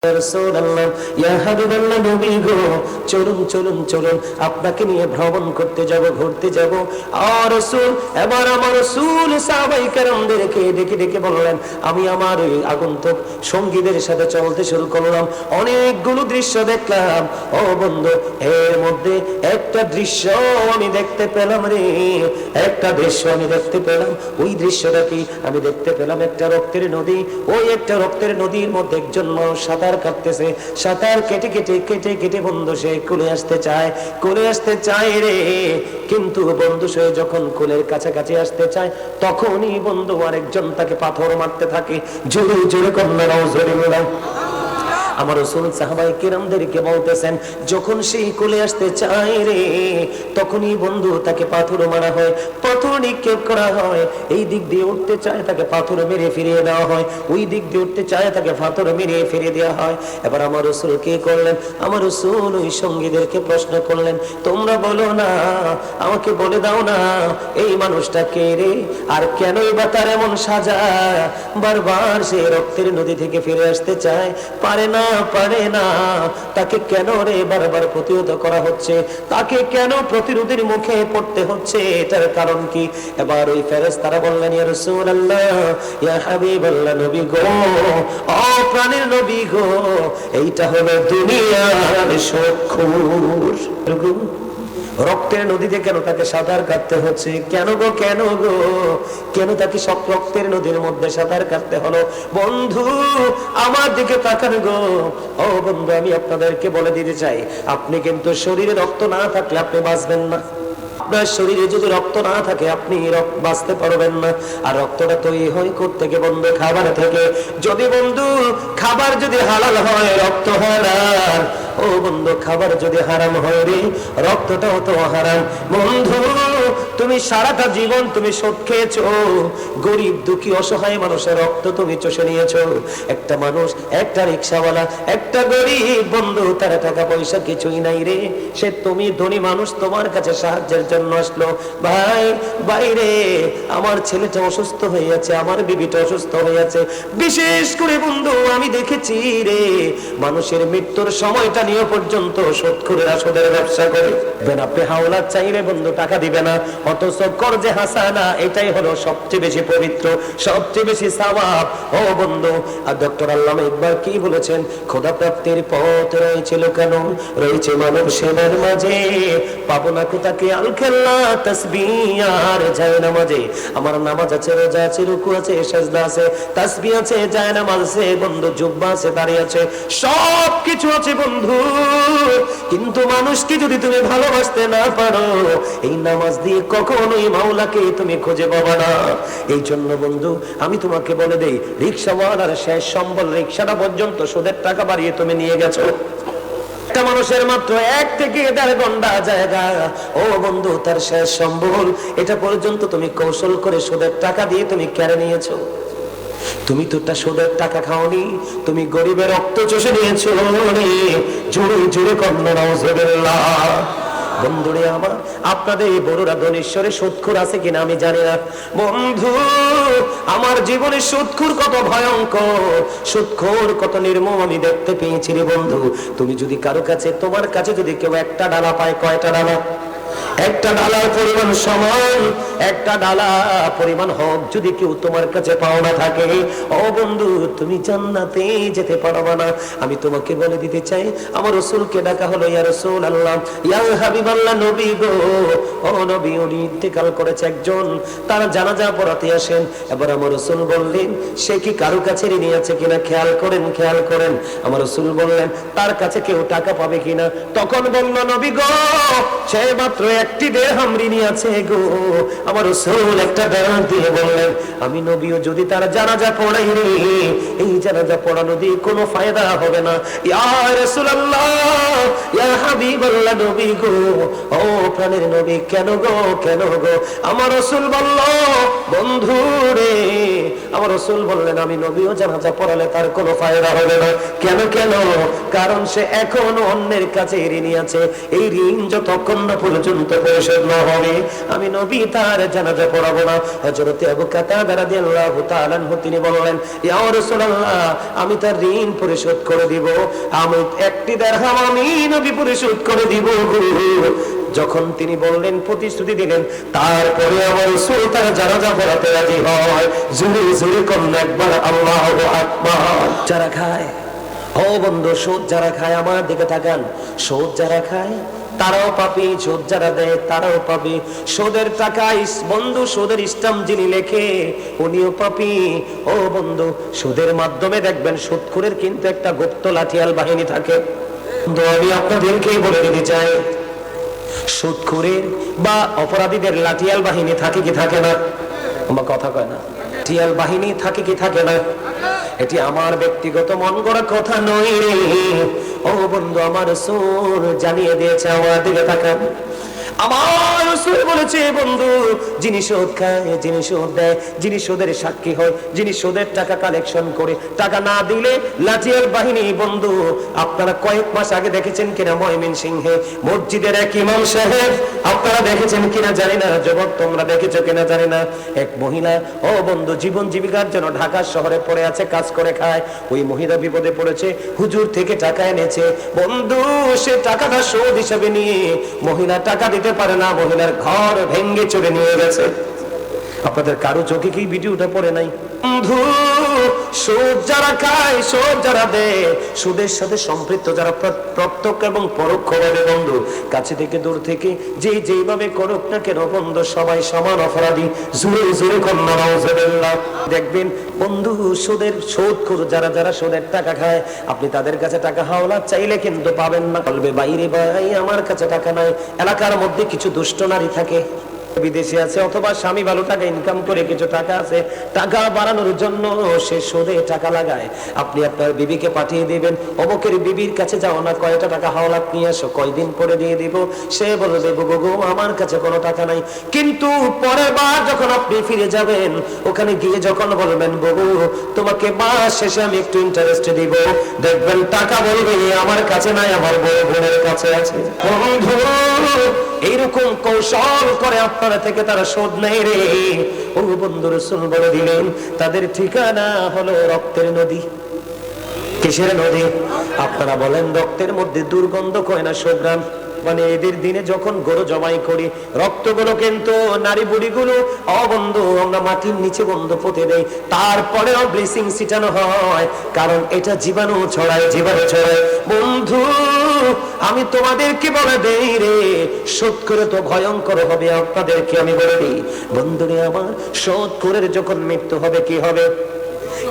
রাসূলুল্লাহ, ইয়া হাবিবাল্লাহ, নবী গো, চলুন চলুন চলুন, আপনাকে নিয়ে ভ্রমণ করতে যাব, ঘুরতে যাব। আর রাসূল, এবার আমার রাসূল সাহাবায়ে কেরামদেরকে ডেকে ডেকে বললেন, আমি আমার ওই আগন্তুক সঙ্গীদের সাথে চলতে শুরু করলাম। অনেকগুলো দৃশ্য দেখলাম। ও বন্ধু, এর মধ্যে একটা দৃশ্য আমি দেখতে পেলাম রে, একটা দৃশ্য আমি দেখতে পেলাম। ওই দৃশ্যটা কি? আমি দেখতে পেলাম একটা রক্তের নদী। ওই একটা রক্তের নদীর মধ্যে একজন মানুষ সাঁতার কাটতেছে। সাঁতার কেটে কেটে কেটে কেটে বন্ধু সে কুলে আসতে চায়, কুলে আসতে চায় রে। কিন্তু বন্ধু সে যখন কুলের কাছাকাছি আসতে চায়, তখনই বন্ধু আরেকজন তাকে পাথর মারতে থাকে। জোরে জোরে কন্যা নাউজুবিল্লাহ। আমার রাসূল সাহাবায়ে কেরামদেরকে বলতেছেন, যখন সেই কোলে আসতে চায় রে, তখনই বন্ধু তাকে পাথর মারা হয়, পাথর নিক্ষেপ করা হয়। এই দিক দিয়ে উঠতে চায়, তাকে পাথর মেরে ফিরিয়ে দেওয়া হয়। ওই দিক দিয়ে উঠতে চায়, তাকে পাথর মেরে ফিরিয়ে দেওয়া হয়। এবার আমার রাসূল কি করলেন? আমার রাসূল ওই সঙ্গীদেরকে প্রশ্ন করলেন, তোমরা বলো না, আমাকে বলে দাও না, এই মানুষটা কে রে? আর কেনই বা তার এমন সাজা? বারবার সে রক্তের নদী থেকে ফিরে আসতে চায়, পারে না, পারে না। তাকে কেন রে বারবার প্রতিহত করা হচ্ছে? তাকে কেন প্রতিরোধের মুখে পড়তে হচ্ছে? এটার কারণ কি? এবার ওই ফেরেশতারা বললেন, ইয়া রাসূলুল্লাহ, ইয়া হাবিবাল্লাহ, নবী গো, ও প্রাণের নবী গো, এইটা হলো দুনিয়ার সুখুর। রক্তের নদীতে কেন তাকে সাঁতার কাটতে হচ্ছে? কেন গো, কেন গো, কেন তাকে সব রক্তের নদীর মধ্যে সাঁতার কাটতে হলো? বন্ধু আমার দিকে তাকান গো। ও বন্ধু, আমি আপনাদেরকে বলে দিতে চাই, আপনি কিন্তু শরীরে রক্ত না থাকলে আপনি বাঁচবেন না। আপনার শরীরে যদি রক্ত না থাকে, আপনি বাঁচতে পারবেন না। আর রক্তটা তৈরি হয় কোত্থেকে বন্ধু? খাবার থেকে। যদি বন্ধু খাবার যদি হালাল হয়, রক্ত হালাল। ও বন্ধু, খাবার যদি হারাম হয় রে, রক্তটাও তো হারাম। বন্ধু তুমি সারাটা জীবন তুমি সুদ খেয়েছো, গরিব দুঃখী অসহায় মানুষের রক্ত তুমি চষে নিয়েছো। একটা মানুষ, একটা রিক্সাওয়ালা, একটা গরিব বন্ধু, তার টাকা পয়সা কিছুই নাই রে, সে তুমি ধনী মানুষ, তোমার কাছে সাহায্যের জন্য আসলো। ভাই বাইরে আমার ছেলেটা অসুস্থ হয়ে আছে, আমার বিবিটা অসুস্থ হয়ে আছে। বিশেষ করে বন্ধু আমি দেখেছি রে, মানুষের মৃত্যুর সময়টা নিয়ে পর্যন্ত সুদখোরেরা সুদের ব্যবসা করে। আপনি হাওলাত চাইলে বন্ধু টাকা দিবে না, অথচ কর্জে হাসানা এটাই হলো সবচেয়ে বেশি পবিত্র, সবচেয়ে বেশি সওয়াব। ও বন্ধু, আর ডক্টর আল্লামা ইকবাল কি বলেছেন? খোদা প্রাপ্তির পথ রয়েছিল কেন? রয়েছে মানব সেবার মাঝে, পাবো না কোথাকে আল খেলা তাসবিহ আর জায়নামাজে। আমার নামাজ আছে, রোজা আছে, রুকু আছে, সিজদা আছে, তাসবিহ আছে, জায়নামাজ আছে, বন্ধু জুব্বা আছে, দাড়ি আছে, সব কিছু আছে বন্ধু। কিন্তু মানুষকে যদি তুমি ভালোবাসতে না পারো, এই নামাজ দিয়ে কখনোই মাওলাকে তুমি খুঁজে পাবে না। এই জন্য বন্ধু আমি তোমাকে বলে দেই, রিকশাওয়ালার শেষ সম্বল রিকশাটা পর্যন্ত সুদের টাকা বাড়িয়ে তুমি নিয়ে গেছো। একটা মানুষের মাত্র 1 থেকে 1.5 ঘন্টা জায়গা, ও বন্ধু তার শেষ সম্বল এটা পর্যন্ত তুমি কৌশল করে সুদের টাকা দিয়ে তুমি কেড়ে নিয়েছো। তুমি তো তা সুদের টাকা খাওনি, তুমি গরিবের রক্ত চষে নিয়েছো। জোরে জোরে কন্যা নাউজুবিল্লাহ। বন্ধুরে আমার, আপনাদের এই বড়রা ধনেশ্বরে সুদখোর আছে কিনা আমি জানি না। বন্ধু আমার জীবনে সুদখোর কত ভয়ঙ্কর, সুদখোর কত নির্মম আমি দেখতে পেয়েছি রে বন্ধু। তুমি যদি কারো কাছে, তোমার কাছে যদি কেউ একটা ডালা পায়, কয়টা ডালা? একটা ডালার পরিমাণ সমান, একটা ডালা পরিমাণ হক যদি কেউ তোমার কাছে পাওনা থাকে, ও বন্ধু তুমি জান্নাতে যেতে পারবে না। আমি তোমাকে বলে দিতে চাই, আমার রাসূলকে ডাকা হলো, ইয়া রাসূলুল্লাহ, ইয়া হাবিবাল্লাহ, নবী গো, ও নবী, উনি ইন্তেকাল করেছে একজন, তার জানাজা পড়াতে আসেন। এবার আমার রাসূল বললেন, সে কি কারো কাছে ঋণী আছে কিনা খেয়াল করেন, খেয়াল করেন। আমার রাসূল বললেন, তার কাছে কেউ টাকা পাবে কিনা? তখন বলল, নবী গো, সে মাত্র একটি দিরহাম ঋণী আছে গো। আমার রাসূল একটা দিরহাম দিয়ে বললেন, আমি নবীও যদি তার জানাজা পড়াই রে, এই জানাজা পড়ানো দিয়ে কোনো ফায়দা হবে না। ইয়া রাসূলুল্লাহ, ইয়া হাবিবাল্লাহ, নবী গো, ও প্রাণের নবী, কেন গো, কেন গো? আমার রাসূল বলল, বন্ধু রে, আমার রাসূল বললেন, আমি নবীও জানাজা পড়ালে তার কোনো ফায়দা হবে না। কেন কেন? কারণ সে এখনো অন্যের কাছে ঋণী আছে। এই ঋণ যতক্ষণ না পর্যন্ত পর্যন্ত পরিশোধ না হবে আমি নবী তার জানাজা পড়াবো না। হযরত আবু কাতাদা রাদিয়াল্লাহু তাআলা আনহু তিনি বললেন, ইয়া রাসূলুল্লাহ, আমি তার ঋণ পরিশোধ করে দিব, আমি একটি দিরহাম আমি নবী পরিশোধ করে দিব। যখন তিনি বললেন, প্রতিশ্রুতি দিলেন, তারপরে আমার রাসূল তার জানাজা পড়াতে রাজি হয়। জোরে জোরে কোন একবার আল্লাহু আকবার। যারা খায়, ও বন্ধু, সুদ যারা খায়, আমার দিকে তাকান, সুদ যারা খায় তারাও পাপী, সুদ যারা দেয় তারাও পাপী। সুদের টাকা বন্ধু, সুদের স্ট্যাম্প যিনি লেখে উনিও পাপী। ও বন্ধু, সুদের মাধ্যমে দেখবেন সুদখোরের কিন্তু একটা গুপ্ত লাঠিয়াল বাহিনী থাকে। কিন্তু আমি আপনাদেরকে বলে দিতে চাই, সুদখোরের বা অপরাধীদের লাঠিয়াল বাহিনী থাকে কি থাকে না? আমার কথা কয় না, লাঠিয়াল বাহিনী থাকে কি থাকে না? এটি আমার ব্যক্তিগত মন গড়া কথা নয় রে। ও বন্ধু, আমার রাসূল জানিয়ে দিয়েছে, আমার দিকে তাকান। আমার রাসূল বলেছে, বন্ধু, যিনি সুদ খায়, যিনি সুদ দেয়, যিনি সুদের সাক্ষী হয়, যিনি সুদের টাকা কালেকশন করে টাকা না দিলে লাঠিয়াল বাহিনী। বন্ধু, আপনারা কয়েক মাস আগে দেখেছেন কিনা ময়মনসিংহে মসজিদের এক ইমাম সাহেব, আপনারা দেখেছেন কিনা জানি না, যুবক তোমরা দেখেছো কিনা জানি না, এক মহিলা, ও বন্ধু, জীবন জীবিকার জন্য ঢাকা শহরে পড়ে আছে, কাজ করে খায়। ওই মহিলা বিপদে পড়েছে, হুজুর থেকে টাকা এনেছে। বন্ধু, সে টাকাটা সুদ হিসাবে নিয়ে মহিলা টাকা দিতে পারে না, মহিলার ঘর ভেঙে চলে নিয়ে গেছে। আপনাদের কারো চোখে কি ভিডিওটা পড়ে নাই? বন্ধু, সুদ যারা খায়, সুদ যারা দেয়, সুদের সাথে সম্পৃক্ত যারা প্রত্যক্ষ এবং পরোক্ষভাবে, বন্ধু, কাছে থেকে দূর থেকে যে যেভাবে করুক না কেন, বন্ধু, সবাই সমান অপরাধী। জোরে জোরে কন্যা নাউজুবিল্লাহ। দেখবেন বন্ধু, সুদখোর যারা যারা সুদের টাকা খায়, আপনি তাদের কাছে টাকা হাওলা চাইলে কিন্তু পাবেন না। বলবে, বাইরে ভাই আমার কাছে টাকা নাই। এলাকার মধ্যে কিছু দুষ্ট নারী থাকে, বিদেশে আছে, অথবা স্বামী ভালো টাকা ইনকাম করে কিছু টাকা আছে, টাকা বাড়ানোর জন্য সে সুদে টাকা লাগায়। আপনি আপনার বিবিকে পাঠিয়ে দিবেন, অমুকের বিবির কাছে যাও না, কয়টা টাকা হাওলাত নিয়ে আসো, কয়দিন পরে দিয়ে দিব। সে বলবে, গো আমার কাছে কোনো টাকা নাই। কিন্তু পরের বার যখন আপনি ফিরে যাবেন, ওখানে গিয়ে যখন বলবেন, গো তোমাকে মাস শেষে আমি একটু ইন্টারেস্ট দিব, দেখবেন টাকা বলবে আমার কাছে নাই, আমার বড় বোনের কাছে আছে। এইরকম কৌশল করে আপনারা থেকে তারা শোধ নেই রে। ও বন্ধু, রাসূল বলে দিলেন, তাদের ঠিকানা হলো রক্তের নদী। কিসের নদী? আপনারা বলেন, রক্তের মধ্যে দুর্গন্ধ কয় না, সুঘ্রাণ। মানে এদের দিনে যখন গরু জবাই করি, রক্তগুলো কিন্তু নারী বুড়িগুলো, ও বন্ধু, আমরা মাটির নিচে বন্ধ পুঁতে দেই, তারপরেও ব্লিচিং ছিটানো হয়, কারণ এটা জীবাণু ছড়ায়, জীবাণু ছড়ায়। বন্ধু, আমি তোমাদেরকে বলে দেই রে, সুদখোর তো ভয়ঙ্কর হবে। আপনাদেরকে আমি বলে দিই, বন্ধুরে আমার, সুদখোরের যখন মৃত্যু হবে কি হবে?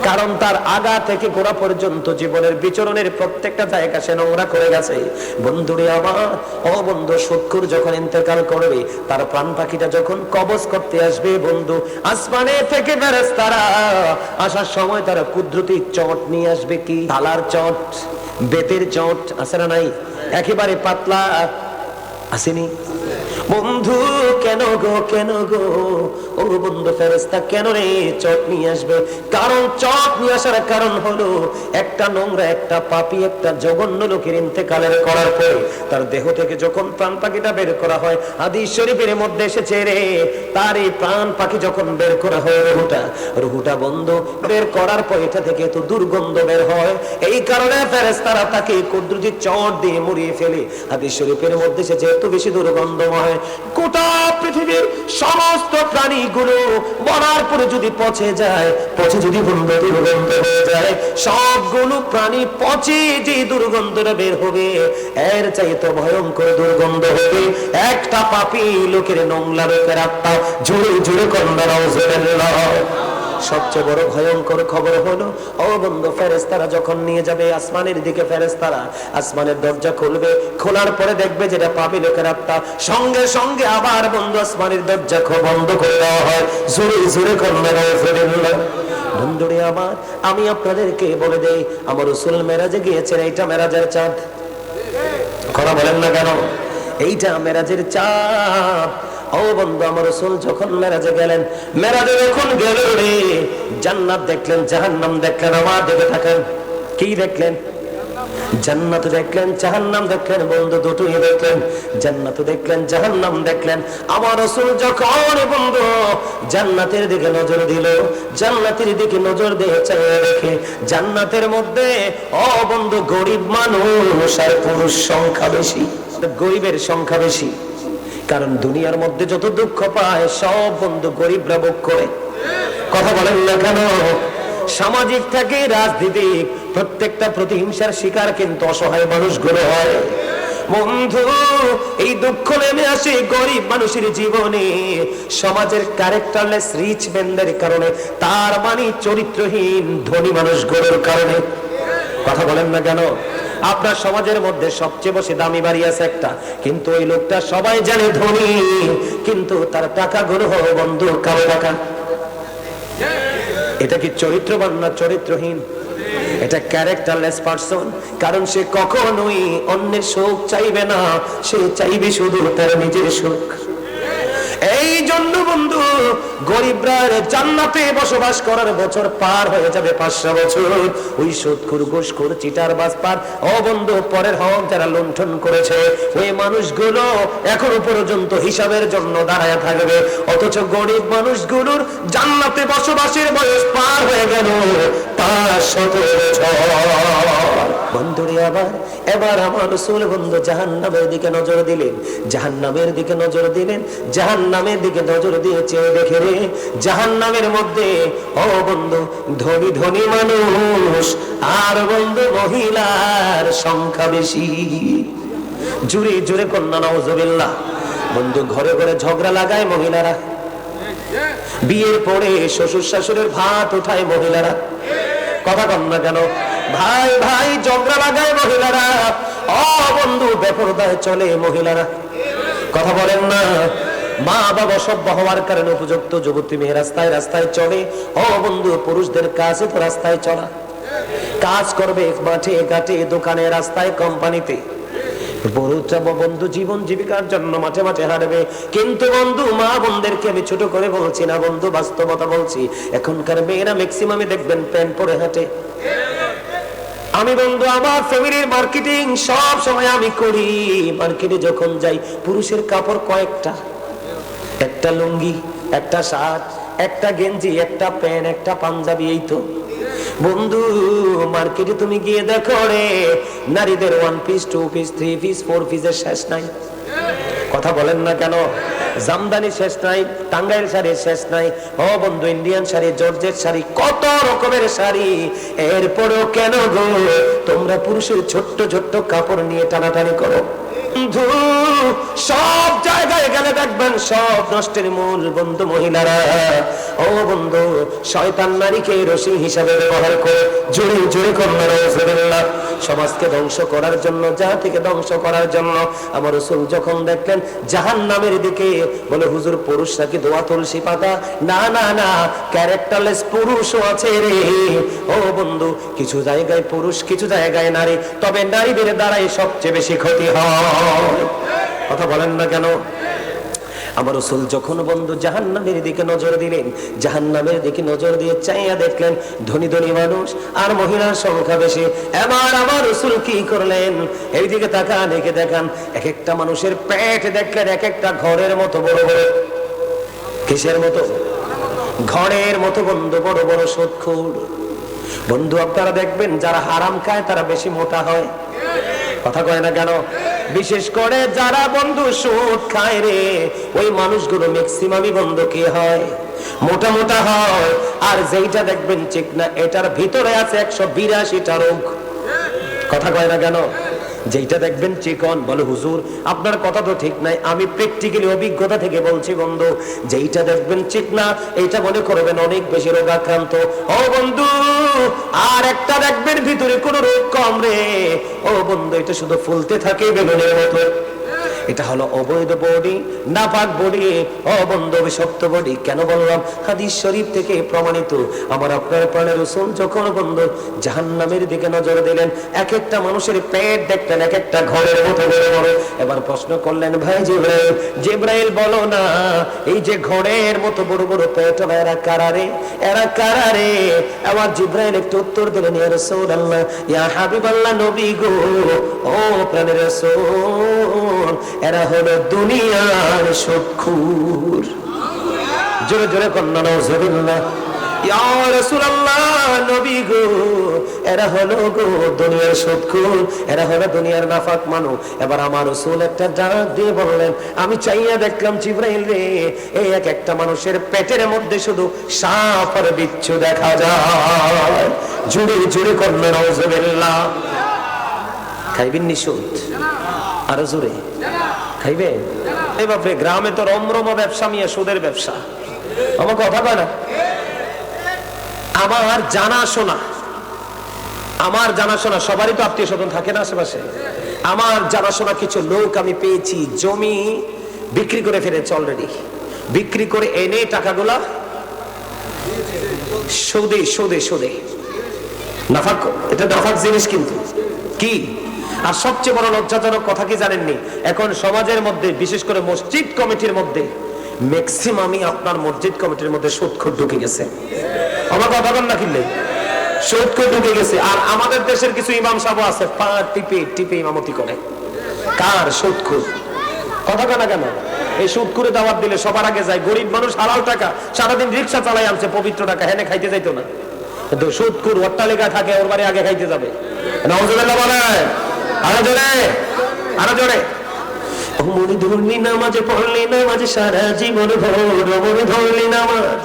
কারণ তার আগা থেকে গোড়া পর্যন্ত জীবনের বিচরণের প্রত্যেকটা জায়গা সে নোংরা করে গেছে। বন্ধুরে আমার, ও বন্ধু, সুদখোর যখন ইন্তেকাল করবে, তার প্রাণ পাখিটা যখন কবজ করতে আসবে, বন্ধু, আসমানে থেকে ফেরেশতারা আসার সময় তারা কুদরতি চট নিয়ে আসবে। কি? তালার চট, বেতের চট আছে না নাই? একেবারে পাতলা আসেনি? বন্ধু, কেন গো, কেন গো, ও বন্ধু, ফেরেশতা কেন রে চট নিয়ে আসবে? কারণ চট নিয়ে আসার কারণ হলো, একটা নোংরা, একটা পাপী, একটা জঘন্য লোকের ইন্তেকালের করার পরে তার দেহ থেকে যখন প্রাণ পাখিটা বের করা হয়, হাদিস শরীফের মধ্যে এসেছে রে, তার এই প্রাণ পাখি যখন বের করা হয়, রুহুটা বন্ধু বের করার পর এটা থেকে তো দুর্গন্ধ বের হয়। এই কারণে ফেরেশতারা তাকে কুদরতি চট দিয়ে মুড়িয়ে ফেলে। হাদিস শরীফের মধ্যে এসেছে, এত বেশি দুর্গন্ধময়, গোটা পৃথিবীর সমস্ত প্রাণীগুলো মরার পরে যদি পচে যায়, পচে যদি বন্ধু দুর্গন্ধ হয়ে যায়, সবগুলো প্রাণী পচে যে দুর্গন্ধটা বের হবে, এর চাইতে ভয়ঙ্কর দুর্গন্ধ হবে একটা পাপী লোকের, নোংরা লোকের আত্মা। জোরে জোরে কন্যা নাউজুবিল্লাহ। সবচেয়ে বড় ভয়ঙ্কর খবর হলো, ও বন্ধু, ফেরেশতারা যখন নিয়ে যাবে আসমানের দিকে, ফেরেশতারা আসমানের দরজা খুলবে, খোলার পরে দেখবে যেটা পাপী লোকের আত্মা, সঙ্গে সঙ্গে আবার বন্ধু আসমানের দরজা বন্ধ করে দেওয়া হয়। জোরে জোরে কন্যা নাউজুবিল্লাহ। বন্ধুরে আমার, আমি আপনাদেরকে বলে দেই, আমার রাসূল মেরাজে গিয়েছেন, এইটা মেরাজের চাঁদ। কথা বলেন না কেন? এইটা মেরাজের চাঁদ। ও বন্ধু, আমার রাসূল যখন মেরাজে গেলেন, মেরাজে যখন গেল রে, জান্নাত দেখলেন, জাহান্নাম দেখলেন। আমার দিকে তাকান, কি দেখলেন? জান্নাত দেখলেন, জাহান্নাম দেখলেন, বন্ধু দুটোই দেখলেন। জান্নাত দেখলেন, জাহান্নাম দেখলেন। আমার রাসূল যখন বন্ধু জান্নাতের দিকে নজর দিল, জান্নাতের দিকে নজর দিয়ে চাইয়ে দেখে জান্নাতের মধ্যে বন্ধু গরিব মানুষ আর পুরুষ সংখ্যা বেশি, গরিবের সংখ্যা বেশি। কারণ দুনিয়ার মধ্যে যত দুঃখ পায় সব বন্ধু গরিবরা ভোগ করে। কথা বলেন না কেন? সামাজিক থেকে রাজনীতিক প্রত্যেকটা প্রতিহিংসার শিকার কিন্তু অসহায় মানুষগুলো হয়। বন্ধু এই দুঃখ নেমে আসে গরিব মানুষের জীবনে, সমাজের ক্যারেক্টারলেস রিচ ম্যানদের কারণে, তার মানে চরিত্রহীন ধনী মানুষগুলোর কারণে। কথা বলেন না কেন? আপনার সমাজের মধ্যে সবচেয়ে বেশি দামি বাড়ি আছে একটা, কিন্তু ওই লোকটা সবাই জানে ধনী, কিন্তু তার টাকাগুলো হবে বন্ধু কালো টাকা। এটা কি চরিত্রবান না চরিত্রহীন? এটা ক্যারেক্টারলেস পারসন। কারণ সে কখনোই অন্যের সুখ চাইবে না, সে চাইবে শুধু তার নিজের সুখ। এই জন্য বন্ধু গরিবরা জান্নাতে বসবাস করার বছর পার হয়ে যাবে 500 বছর। ওই সুদখোর, ঘুষখোর, চিটার, বাজপার বন্ধু পরের হক যারা লুণ্ঠন করেছে, ওই মানুষগুলো এখনো পর্যন্ত হিসাবের জন্য দাঁড়ায় থাকবে। অথচ গরিব মানুষগুলোর জান্নাতে বসবাসের বয়স পার হয়ে গেল 500 বছর। বন্ধুরে এবার আমার রাসূল বন্ধু জাহান্নামের দিকে নজর দিলেন, জাহান্নামের দিকে নজর দিলেন, জাহান্নামের দিকে নজর দিয়ে চেয়ে দেখে রে জাহান্নামের মধ্যে বন্ধু ধনী ধনী মানুষ আর বন্ধু মহিলার সংখ্যা বেশি। জুড়ে জুড়ে কন্যা নাউজুবিল্লাহ। বন্ধু ঘরে ঘরে ঝগড়া লাগায় মহিলারা, বিয়ের পরে শ্বশুর শাশুড়ের ভাত উঠায় মহিলারা। কথা বল না কেন? ভাই ভাই ঝগড়া লাগায় মহিলারা, বন্ধু বেপরদায় চলে মহিলারা। কথা বলেন না? মা বাবা সভ্য হওয়ার কারণে উপযুক্ত যুবতী মেয়ে রাস্তায় রাস্তায় চলে। বন্ধু পুরুষদের কাছে তো রাস্তায় চলা, কাজ করবে মাঠে ঘাটে, দোকানে, রাস্তায়, কোম্পানিতে। বন্ধু জীবন জীবিকার জন্য মাঠে মাঠে হাঁটবে। কিন্তু বন্ধু মা বোনদেরকে আমি ছোট করে বলছি না বন্ধু, বাস্তবতা বলছি। এখনকার মেয়েরা ম্যাক্সিমামে দেখবেন প্যান্ট পরে হাঁটে। আমি বন্ধু আমার ফ্যামিলির মার্কেটিং সব সময় আমি করি। মার্কেটে যখন যাই পুরুষের কাপড় কয়েকটা, একটা লুঙ্গি, একটা শার্ট, একটা গেঞ্জি, একটা প্যান্ট, একটা পাঞ্জাবি, এই তো। বন্ধু মার্কেটে তুমি গিয়ে দেখো রে নারীদের 1 পিস 2 পিস 3 পিস 4 পিসের শেষ নাই। কথা বলেন না কেন? জামদানি শেষ নাই, টাঙ্গাইল শাড়ি শেষ নাই, বন্ধু ইন্ডিয়ান শাড়ি, জর্জেট শাড়ি, কত রকমের শাড়ি। এরপরও কেন গো তোমরা পুরুষের ছোট্ট ছোট্ট কাপড় নিয়ে টানাটানি করো? বন্ধু সব জায়গায় গেলে দেখবেন সব নষ্টের মূল বন্ধু মহিলারা। বন্ধু শয়তান নারীকে রশি হিসাবে ব্যবহার করে জোরে জোরে কন্যা সমাজকে ধ্বংস করার জন্য, জাতিকে ধ্বংস করার জন্য। আমার রাসূল যখন দেখলেন জাহান্নামের দিকে, বলে হুজুর পুরুষরা কি দোয়া তুলসী পাতা? না না না, ক্যারেক্টারলেস পুরুষও আছে রে। বন্ধু কিছু জায়গায় পুরুষ, কিছু জায়গায় নারী, তবে নারীদের দ্বারাই সবচেয়ে বেশি ক্ষতি হয়। কথা বলেন না কেন? আমার রাসূল যখন বন্ধু জাহান্নামের দিকে নজর দিলেন, জাহান্নামের দিকে নজর দিয়ে চাইয়া দেখলেন ধনী ধনী মানুষ আর মহিলার সংখ্যা বেশি। এবার আমার রাসূল কি করলেন? এই দিকে তাকান, দেখে দেখান, এক একটা মানুষের পেট দেখলেন এক একটা ঘরের মতো বড় বড়। কিসের মতো? ঘরের মতো বন্ধু, বড় বড় সুদখোর। বন্ধু আপনারা দেখবেন যারা হারাম খায় তারা বেশি মোটা হয়। কথা কয় না কেন? বিশেষ করে যারা বন্ধু সুদ খায় রে, ওই মানুষগুলো ম্যাক্সিমামই বন্ধু কি হয়? মোটা মোটা হয়। আর যেইটা দেখবেন চিকনা, এটার ভিতরে আছে 182টা রোগ। কথা কয় না কেন? যেইটা দেখবেন চিকন, বলে হুজুর আপনার কথা তো ঠিক নাই, আমি প্র্যাকটিক্যালি অভিজ্ঞতা থেকে বলছি বন্ধু, যেইটা দেখবেন চিকনা এইটা মনে করবেন অনেক বেশি রোগাক্রান্ত। বন্ধু আর একটা দেখবেন ভিতরে কোন রোগ কম রে, বন্ধু এটা শুধু ফুলতে থাকে বেলুনের মতো। এটা হলো অবৈধ বডি, নাপাক বডি, অবন্ধ অভিশপ্ত বডি। কেন বললাম? হাদিস শরীফ থেকে প্রমাণিত। আমার আপনার প্রাণের রাসূল যখন বন্ধু জাহান্নামের দিকে নজর দিলেন, এক একটা মানুষের পেট দেখলেন এক একটা ঘরের মতো বড় বড়। এবার প্রশ্ন করলেন, ভাই জিবরাইল, জিবরাইল বলো না, এই যে ঘরের মতো বড় বড় পেট, এরা কারারে, এরা কারারে? আমার জিবরাইল একটু উত্তর দিলেন, ইয়া রাসূলুল্লাহ, ইয়া হাবিবাল্লাহ, নবী গো, ও প্রাণের রাসূল, এরা হলো দুনিয়ার সুদখোর। জোরে জোরে কন্যা নাউজুবিল্লাহ। ইয়া রাসূলুল্লাহ, নবী গো, এরা হলো গো দুনিয়ার সুদখোর, এরা হলো দুনিয়ার নাফাক মানুষ। এবার আমার রাসূল একটা ডাক দিয়ে বললেন, আমি চাইয়া দেখলাম জিবরাইল রে, এই এক একটা মানুষের পেটের মধ্যে শুধু সাপ আর বিচ্ছু দেখা যায়। জুড়ে জুড়ে কন্যা নাউজুবিল্লাহ। খাইবেন নি সুদ? আরো জোরে খাইবে? এই বাপরে, গ্রামে তো রমরমা ব্যবসা, মিয়া সুদের ব্যবসা। আমার কথা কয় না? আমার জানাশোনা সবারই তো আত্মীয় স্বজন থাকে না আশেপাশে। আমার জানাশোনা কিছু লোক আমি পেয়েছি জমি বিক্রি করে ফেলেছে অলরেডি, বিক্রি করে এনে টাকাগুলা সুদে নাফাক। এটা নাফাক জিনিস কিন্তু কি। আর সবচেয়ে বড় লজ্জাজনক কথা কি জানেননি? এখন সমাজের মধ্যে, বিশেষ করে মসজিদ কমিটির মধ্যে, ম্যাক্সিমামই আপনার মসজিদ কমিটির মধ্যে সুদখোর ঢুকে গেছে। আমার কথা বল না, কিনলে সুদখোর ঢুকে গেছে। আর আমাদের দেশের কিছু ইমাম সাহেব আছে, পা টিপে টিপে ইমামতি করে। কার? সুদখোর। কথা কেনা কেন? এই সুদখোরে দাওয়াত দিলে সবার আগে যায় গরিব মানুষ, হালাল টাকা, সারাদিন রিক্সা চালাই আনছে, পবিত্র টাকা, হেনে খাইতে যাইতো না। কিন্তু সুদখোর অট্টালিকা থাকে, ওর বাড়ি আগে খাইতে যাবে। নাউজুবিল্লাহ বলে, আরো জোরে, আরো জোরে। মনে ধরলি নামাজে পড়লি নামাজ সারা জীবন ভর, মনে ধরলি নামাজ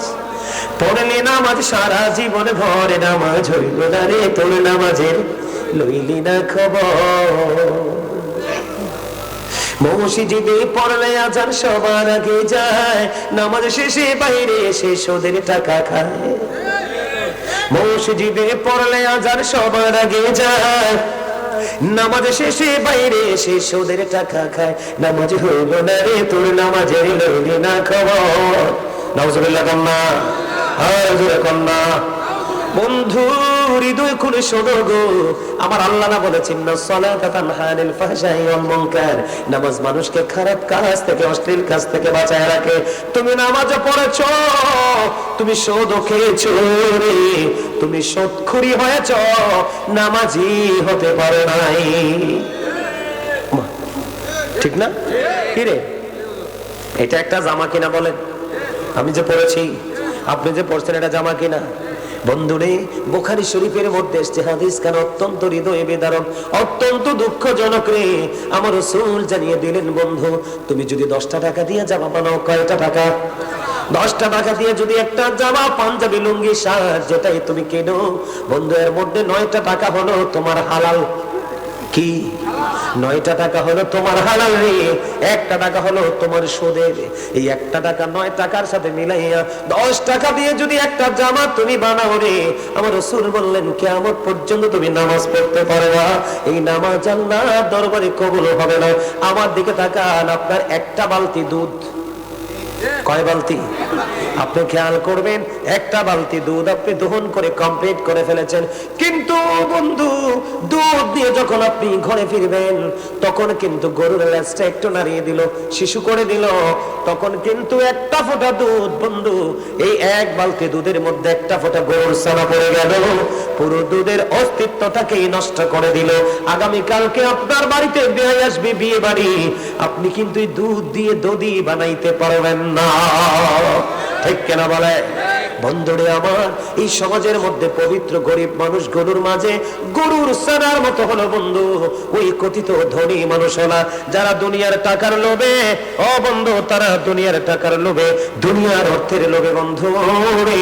পড়লি নামাজ সারা জীবন ভর, নামাজ হইল না রে তোর নামাজের লইলি না খবর। মসজিদে পড়লে আজান সবার আগে যায়, নামাজ শেষে বাইরে এসে সুদের টাকা খায়। মসজিদে পড়লে আজান সবার আগে যায়, নামাজ শেষে বাইরে এসে সুদের টাকা খায়। নামাজ হইল না রে তোর নামাজের লইলি না খবর। নাউজুবিল্লাহ কন্যা, হাজুরে কন্যা। বন্ধু হৃদয় খুলে শোনো গো, আমার আল্লাহ না বলেছেন না, সালাতা তানহা আনিল ফাহশাই ওয়াল মুনকার, নামাজ মানুষকে খারাপ কাজ থেকে, অশ্লীল কাজ থেকে বাঁচায় রাখে। তুমি নামাজ পড়েছো, তুমি সুদ খেয়েছো রে, তুমি সুদখোরি হয়েছো, নামাজি হতে পারো নাই। ঠিক না? কি রে, এটা একটা জামা কিনা বলেন? আমি যে পড়েছি, আপনি যে পড়ছেন, এটা জামা কিনা? বন্ধুরে, বুখারী শরীফের মধ্যে এসেছে হাদিস, কেন অত্যন্ত হৃদয় বিদারক, অত্যন্ত দুঃখজনক রে। আমার রাসূল জানিয়ে দিলেন, বন্ধু তুমি যদি 10টা টাকা দিয়ে জামা বানাও, কয়টা টাকা? 10টা টাকা দিয়ে যদি একটা জামা, পাঞ্জাবি, লুঙ্গি, শার্ট যেটাই তুমি কেনো, বন্ধু এর মধ্যে 9টা টাকা হলো তোমার হালাল। কি? 9টা টাকা হলো তোমার হালাল রে, 1টা টাকা হলো তোমার সুদের। এই 1টা টাকা 9 টাকার সাথে মিলাইয়া 10 টাকা দিয়ে যদি একটা জামা তুমি বানাও রে, আমার রাসূল বললেন কিয়ামত পর্যন্ত তুমি নামাজ পড়তে পারবা, এই নামাজ আল্লাহর দরবারে কবুল হবে না। আমার দিকে তাকান, আপনার একটা বালতি দুধ, কয় বালতি? আপনি খেয়াল করবেন, একটা বালতি দুধ আপনি দহন করে কমপ্লিট করে ফেলেছেন। কিন্তু বন্ধু, দুধ দিয়ে যখন আপনি ঘরে ফিরবেন, তখন কিন্তু গরুর লেজটা একটু নাড়িয়ে দিল, শিশু করে দিল, তখন কিন্তু একটা ফোঁটা দুধ, বন্ধু এই এক বালতি দুধের মধ্যে একটা ফোঁটা গরুর ছানা পড়ে গেল, পুরো দুধের অস্তিত্বটাকেই নষ্ট করে দিল। আগামীকালকে আপনার বাড়িতে বিয়ে আসবে, বিয়ে বাড়ি, আপনি কিন্তু এই দুধ দিয়ে দধি বানাইতে পারবেন না। ঠিক কেনা বলে? বন্ধুরে আমার, এই সমাজের মধ্যে পবিত্র গরিব মানুষ গরুর মাঝে গরুর ছানার মতো হলো বন্ধু ওই কথিত ধনী মানুষ হলা, যারা দুনিয়ার টাকার লোভে, ও বন্ধু, তারা দুনিয়ার টাকার লোভে, দুনিয়ার অর্থের লোভে বন্ধু রে,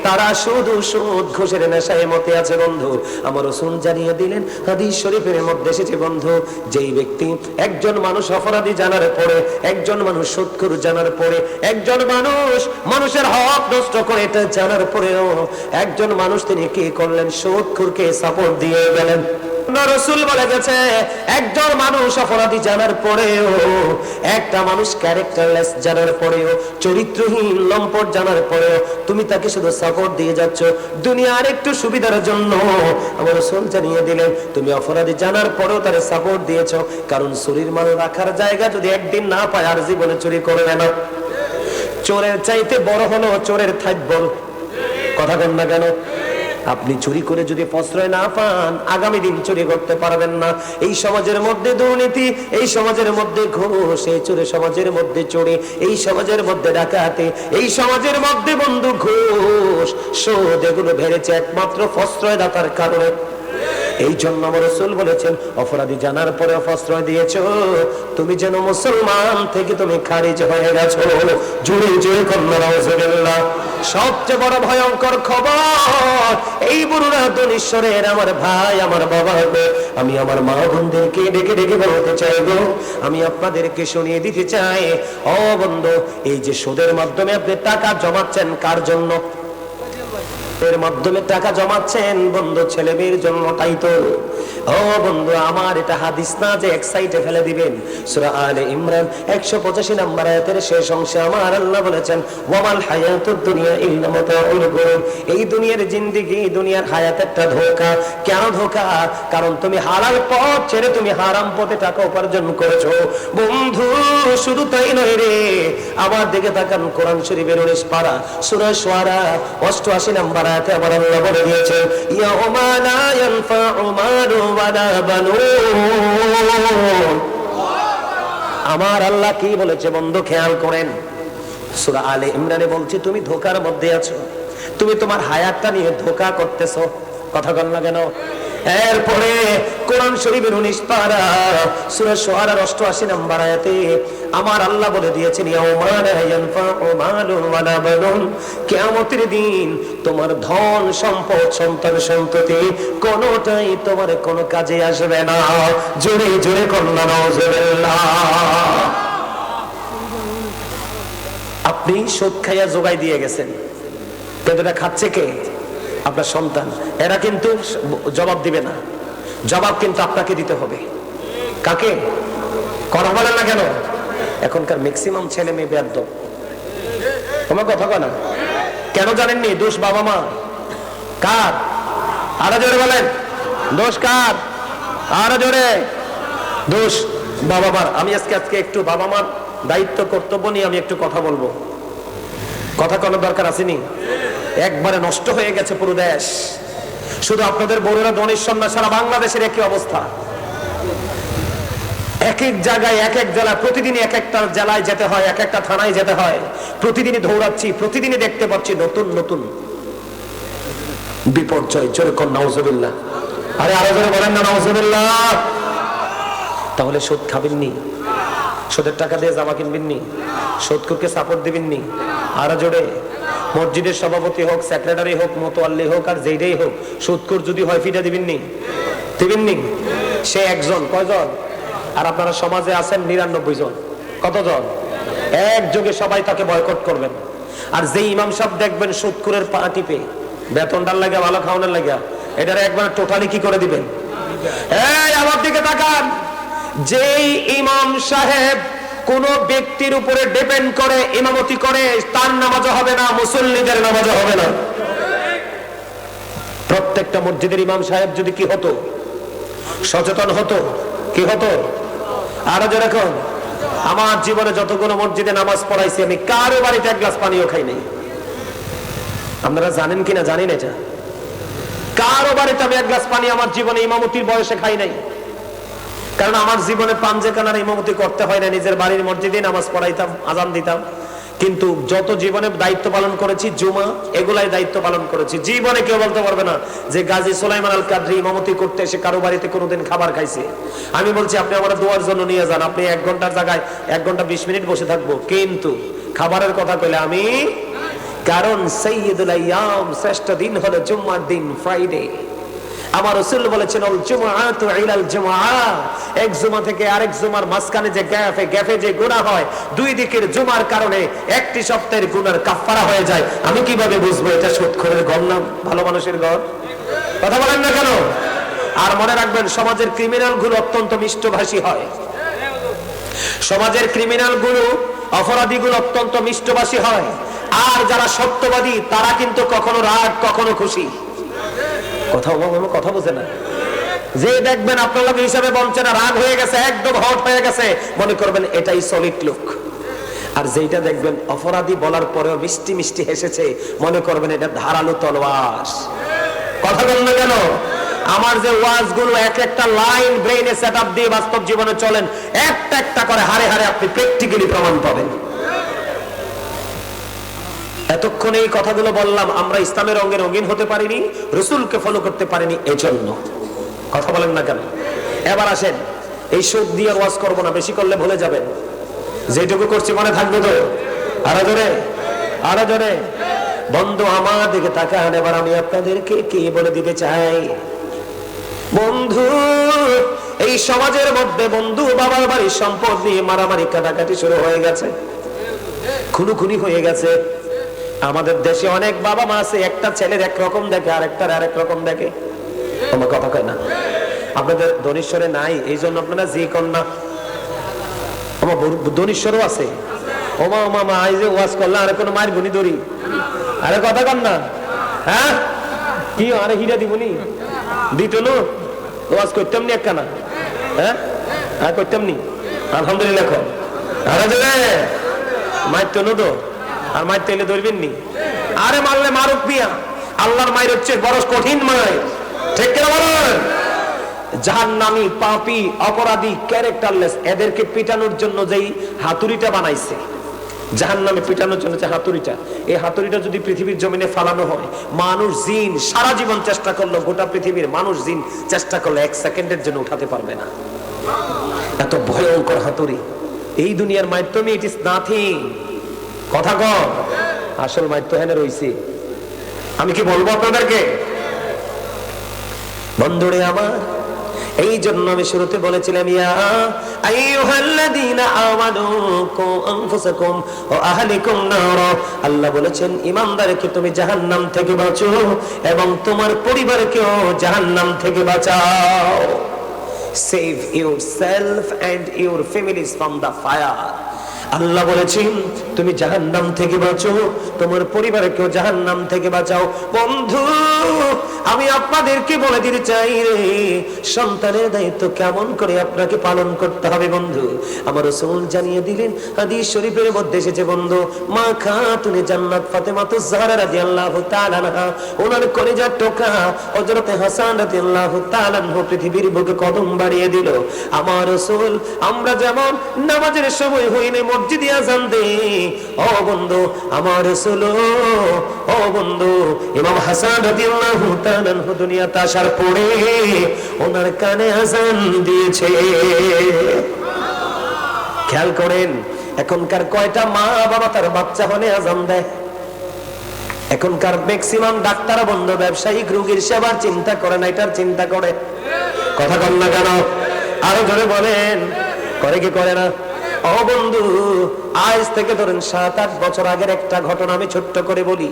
তারা শুধু সুদ ঘুষের নেশায় মতে আছে। বন্ধু আমার রাসূল জানিয়ে দিলেন, হাদিস শরীফের মধ্যে এসেছে, বন্ধু যেই ব্যক্তি, একজন মানুষ অপরাধী জানার পরে, একজন মানুষ সুদখোর জানার পরে, একজন মানুষ মানুষের হক নষ্ট করে এটা জানার পরেও একজন মানুষ তিনি কি করলেন? সুদখোরকে সাপোর্ট দিয়ে গেলেন। রাসূল বলে গেছে, একজন মানুষ অপরাধী জানার পরেও, একটা মানুষ ক্যারেক্টারলেস জানার পরেও, চরিত্রহীন লম্পট জানার পরেও তুমি তাকে শুধু সাপোর্ট দিয়ে যাচ্ছ দুনিয়ার একটু সুবিধার জন্য। আমার রাসূল জানিয়ে দিলেন, তুমি অপরাধী জানার পরেও তারে সাপোর্ট দিয়েছো, কারণ চুরির মাল রাখার জায়গা যদি একদিন না পায় আর জীবনে চুরি করবে না। চোরের চাইতে বড় হলো চোরের থাকবল। কথা বল না কেন? আপনি চুরি করে যদি প্রশ্রয় না পান, আগামী দিন চুরি করতে পারবেন না। এই সমাজের মধ্যে দুর্নীতি, এই সমাজের মধ্যে ঘুষ, এই চোরে সমাজের মধ্যে চুরি, এই সমাজের মধ্যে ডাকাতি, এই সমাজের মধ্যে বন্ধু ঘুষ সুদ, এগুলো বেড়েছে একমাত্র প্রশ্রয়দাতার কারণে। এই জন্য আমার রাসূল বলেছেন, অপরাধী জানার পরে প্রশ্রয় দিয়েছো, তুমি যেন মুসলমান থেকে তুমি খারিজ হয়ে গেছো। জুড়ে জুড়ে কন্যা নাউজুবিল্লাহ। সবচেয়ে বড় ভয়ঙ্কর খবর, এই বুড়া দনীশ্বরের আমার ভাই, আমার বাবা, আমি আমার মা বোনদেরকে ডেকে ডেকে বলতে চাইবো, আমি আপনাদেরকে শুনিয়ে দিতে চাই, ও বন্ধু, এই যে সুদের মাধ্যমে আপনি টাকা জমাচ্ছেন কার জন্য? এর মাধ্যমে টাকা জমাচ্ছেন বন্ধু ছেলে মেয়ের জন্য, তাই তো? ও বন্ধু আমার, এটা হাদিস না যে এক সাইডে ফেলে দিবেন। সূরা আলে ইমরান 185 নম্বর আয়াতের শেষ অংশে আমার আল্লাহ বলেছেন, ওয়ামাল হায়াতুদ দুনিয়া ইল্লা মাতাউল গুরুর। এই দুনিয়ার জিন্দেগি, দুনিয়ার হায়াত একটা ধোঁকা। কেন ধোঁকা? কারণ তুমি হালাল পথ ছেড়ে তুমি হারাম পথে টাকা উপার্জন করেছো বন্ধু। শুধু তাই নয় রে, আমার দিকে তাকান, কোরআন শরীফের 19 পারা সূরা শুআরা 88 নম্বর আয়াতে আমার আল্লাহ বলে দিয়েছেন, ইয়াউমা লা ইয়ানফাউ মালু ওয়ালা বানুন। আমার আল্লাহ কি বলেছে বন্ধু খেয়াল করেন, সূরা আলে ইমরানে বলছে, তুমি ধোঁকার মধ্যে আছো, তুমি তোমার হায়াতটা নিয়ে ধোঁকা করতেছো। কথা বল না কেন? এরপরে কোরআন শরীফের 19 পারা সূরা শুআরা 88 নম্বর আয়াতে আমার আল্লাহ বলে দিয়েছেন, ইয়াউমা লা ইয়ানফাউ মালুন ওয়ালা বানুন। কিয়ামতের দিন তোমার ধন সম্পদ সন্তান সন্ততি কোনোটাই তোমার কোনো কাজে আসবে না। জোরে জোরে কন্যা নাউজুবিল্লাহ। আপনি সুদ খাইয়া জোগাই দিয়ে গেছেন, কিন্তু এটা খাচ্ছে কে? আপনার সন্তান। এরা কিন্তু জবাব দিবে না, জবাব কিন্তু আপনাকে দিতে হবে। কাকে? কথা বলেন না কেন? এখনকার ম্যাক্সিমাম ছেলে মেয়ে বেয়াদব। তোমার কথা বলে না কেন জানেননি? দোষ বাবা মা। কার? আরো জোরে বলেন, দোষ কার? আরো জোরে। দোষ বাবা মার। আমি আজকে একটু বাবা মার দায়িত্ব কর্তব্য নিয়ে আমি একটু কথা বলবো। কথা কোনো দরকার আসেনি? একবারে নষ্ট হয়ে গেছে পুরো দেশ। শুধু আপনাদের বড়রা দনীশ্বর না, সারা বাংলাদেশের একই অবস্থা। এক এক জায়গায়, এক এক জেলা, প্রতিদিনই এক একটা জেলায় যেতে হয়, এক একটা থানায় যেতে হয়। প্রতিদিনই দৌড়াচ্ছি, প্রতিদিনই দেখতে পাচ্ছি নতুন নতুন বিপর্যয়। জোরে কোন নাউজুবিল্লাহ। আরে আরো জোরে বলেন না নাউজুবিল্লাহ। তাহলে সুদ খাবেননি, সুদের টাকা দিয়ে জামা কিনবেননি, সুদখোরকে সাপোর্ট দিবেননি। আরো জোরে। মসজিদের সভাপতি হোক, সেক্রেটারি হোক, মোতোয়াল্লি হোক, আর যেইটাই হোক, সুদখোর যদি হয় ফিটা দিবেননি? দিবেননি? সে একজন, কয়জন? আর আপনারা সমাজে আছেন 99 জন। কতজন? একযোগে সবাই তাকে বয়কট করবেন। আর যে ইমাম সাহেব দেখবেন সুদখোরের পা টিপে, বেতনটার লাগে, ভালো খাওয়ানোর লাগে, এটার একবার টোটালি কি করে দিবেন? এই আমার দিকে তাকান। যেই ইমাম সাহেব কোন ব্যক্তির উপরে ডিপেন্ড করে ইমামতি করে, তার নামাজও হবে না, মুসল্লিদের নামাজও হবে না। প্রত্যেকটা মসজিদের ইমাম সাহেব যদি কি হতো, সচেতন হতো, কি হতো? আরো যেরকম আমার জীবনে যতগুলো মসজিদে নামাজ পড়াইছি, আমি কারো বাড়িতে এক গ্লাস পানিও খাই নাই। আপনারা জানেন কিনা জানি না, এটা কারো বাড়িতে আমি এক গ্লাস পানি আমার জীবনে ইমামতির বয়সে খাই নাই। কারণ আমার জীবনে পাঞ্জেখানার ইমামতি করতে হয় না, নিজের বাড়ির মসজিদে নামাজ পড়াইতাম, আজান দিতাম। কিন্তু যত জীবনে দায়িত্ব পালন করেছি, জুমা এগুলাই দায়িত্ব পালন করেছি। জীবনে কেউ বলতে পারবে না যে গাজী সুলাইমান আল কাদরি ইমামতি করতে এসে কারো বাড়িতে কোনোদিন খাবার খাইছে। আমি বলছি আপনি আমার দোয়ার জন্য নিয়ে যান, আপনি 1 ঘন্টার জায়গায় 1 ঘন্টা 20 মিনিট বসে থাকবো, কিন্তু খাবারের কথা কইলে আমি, কারণ সাইয়্যিদুল আইয়াম, শ্রেষ্ঠ দিন হলো জুম্মার দিন, ফ্রাইডে। আমার রাসূল বলেছেন, আল জুমআতু ইলাল জুমআ, এক জুমা থেকে আরেক জুমার মাঝখানে যে গ্যাপে যে গুনাহ হয়, দুই দিকের জুমার কারণে একটি সপ্তাহের গুনার কাফারা হয়ে যায়। আমি কিভাবে বুঝবো এটা সুদখোরের ঘর না ভালো মানুষের ঘর? কথা বলেন না কেন? আর মনে রাখবেন, সমাজের ক্রিমিনাল গুলো অত্যন্ত মিষ্টভাষী হয়। সমাজের ক্রিমিনাল গুলো, অপরাধী গুলো অত্যন্ত মিষ্টভাষী হয়। আর যারা সত্যবাদী তারা কিন্তু কখনো রাগ কখনো খুশি। কথা বুঝে না? যে দেখবেন আপনার লোক হিসাবে বলছে না, রাগ হয়ে গেছে, একদম হট হয়ে গেছে, মনে করবেন এটাই সলিড লোক। আর যেটা দেখবেন অপরাধী বলার পরেও মিষ্টি মিষ্টি হেসেছে, মনে করবেন এটা ধারালো তলোয়ার। কথা বল না কেন? আমার যে ওয়াজগুলো এক একটা লাইন ব্রেইনে সেটআপ দিয়ে বাস্তব জীবনে চলেন, একটা একটা করে হারে হারে আপনি প্র্যাকটিক্যালি প্রমাণ পাবেন। এতক্ষণ এই কথাগুলো বললাম, আমরা ইসলামের রঙে রঙিন হতে পারিনি, রাসূলকে ফলো করতে পারিনি, এজন্য। কথা বলেন না কেন? এবার আসেন, এই সুদ দিয়ে ওয়াজ করব না, বেশি করলে ভুলে যাবেন। যেটুকু করছি মনে থাকবে তো? আরো জোরে, আরো জোরে। বন্ধু আমার দিকে তাকান, এবার আমি আপনাদেরকে কি বলে দিতে চাই। বন্ধু, এই সমাজের মধ্যে বন্ধু বাবার বাড়ির সম্পদ নিয়ে মারামারি কাটাকাটি শুরু হয়ে গেছে, খুনোখুনি হয়ে গেছে। আমাদের দেশে অনেক বাবা মা আছে, একটা ছেলের একরকম দেখে আর একটার আরেক রকম দেখে। আমার কথা কয় না? আপনাদের ধনেশ্বরে নাই, এই জন্য আপনারা জি কন্যা। আমার ধনেশ্বরও আছে। ওমা ওমা মা, এই যে ওয়াজ করলাম, আরে কোনো মায়ের গুনি ধরি, আরে কথা কন না। হ্যাঁ কি আরে হিরা দিবনি দিত নো ওয়াজ করতাম নি একখানা। হ্যাঁ হ্যাঁ করতাম নি, আলহামদুলিল্লাহ। আরে মারতো নো তো, আর মারতে এলে ধরবেন নি? আরে মারলে মারুক মিয়া, আল্লাহর মায়ের হচ্ছে বড় কঠিন মায়ের। ঠিক কিনা বলেন? জাহান্নামী, পাপী, অপরাধী, ক্যারেক্টারলেস, এদেরকে পিটানোর জন্য যেই হাতুড়িটা বানাইছে, জাহান্নামে পিটানোর জন্য যে হাতুড়িটা, এই হাতুড়িটা যদি পৃথিবীর জমিনে ফালানো হয়, মানুষ জিন সারা জীবন চেষ্টা করলো, গোটা পৃথিবীর মানুষ জিন চেষ্টা করলো, 1 সেকেন্ডের জন্য উঠাতে পারবে না। এত ভয়ঙ্কর হাতুড়ি। এই দুনিয়ার মাধ্যমে ইট ইজ নাথিং। কথা কর, আসল মাধ্যম হেনে রইছে। আমি কি বলবো আপনাদেরকে? বন্ধুরে আমার, এই জন্য আমি শুরুতে বলেছিলাম, ইয়া আইয়ুহাল্লাযীনা আমানু কু আনফুসাকুম ওয়া আহলিকুম নার। আল্লাহ বলেছেন, ঈমানদারকে তুমি জাহান্নাম থেকে বাঁচাও এবং তোমার পরিবারকেও জাহান্নাম থেকে বাঁচাও। Save yourself and your families from the fire. Allah বলেছেন তুমি জাহান্নাম থেকে বাঁচো, তোমার পরিবারকেও জাহান্নাম থেকে বাঁচাও। বন্ধু, আমি আপনাদেরকে বলে দিতে চাই রে, সন্তানের দায়িত্ব কেমন করে আপনাকে পালন করতে হবে। বন্ধু, আমার রাসূল জানিয়ে দিলেন, হাদিস শরীফের মধ্যে এসেছে বন্ধু, মা খাতুনে জান্নাত ফাতেমাতুজ জাহরা রাদিয়াল্লাহু তাআলা আনহা, ওনার কলিজার টুকরা হযরত হাসান রাদিয়াল্লাহু তাআলা আনহু পৃথিবীর বুকে কদম বাড়িয়ে দিল। আমার রাসূল, আমরা যেমন নামাজের সময় হইলে মসজিদে আযান দেই, ও বন্ধু আমার রাসূল, ও বন্ধু ইমাম হাসান রাদিয়াল্লাহু তাআলা আনহু দুনিয়াতে আসার পরে ওনার কানে আযান দিয়েছে। খেয়াল করেন, এখনকার কয়টা মা বাবা তার বাচ্চা হলে আযান দেয়? এখনকার ম্যাক্সিমাম ডাক্তার বন্ধু ব্যবসায়িক রোগীর সেবার চিন্তা করে না, এটার চিন্তা করে। কথা কন না কেন? আরো ধরে বলেন, করে কি করে না? ও বন্ধু, আজ থেকে ধরেন 7-8 বছর আগের একটা ঘটনা আমি ছোট্ট করে বলি।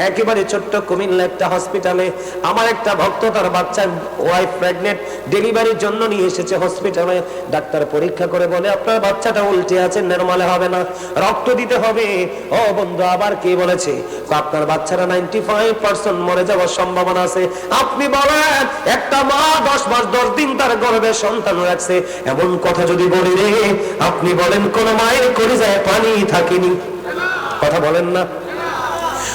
একেবারে ছোট্ট কুমিল্লা একটা হসপিটালে আমার একটা ভক্ত তার বাচ্চা ওয়াইফ প্রেগনেন্ট, ডেলিভারির জন্য নিয়ে এসেছে হসপিটালে। ডাক্তার পরীক্ষা করে বলে, আপনার বাচ্চাটা উল্টে আছে, নরমালে হবে না, রক্ত দিতে হবে। ও বন্ধু, আবার কে বলেছে? আপনার বাচ্চারা 95% মরে যাওয়ার সম্ভাবনা আছে। আপনি বলেন, একটা মা 10 মাস 10 দিন তার গর্ভে সন্তান রাখছে, এমন কথা যদি বলি রে, আপনি বলেন কোন মায়ের কলিজায় পানি থাকেনি? কথা বলেন না?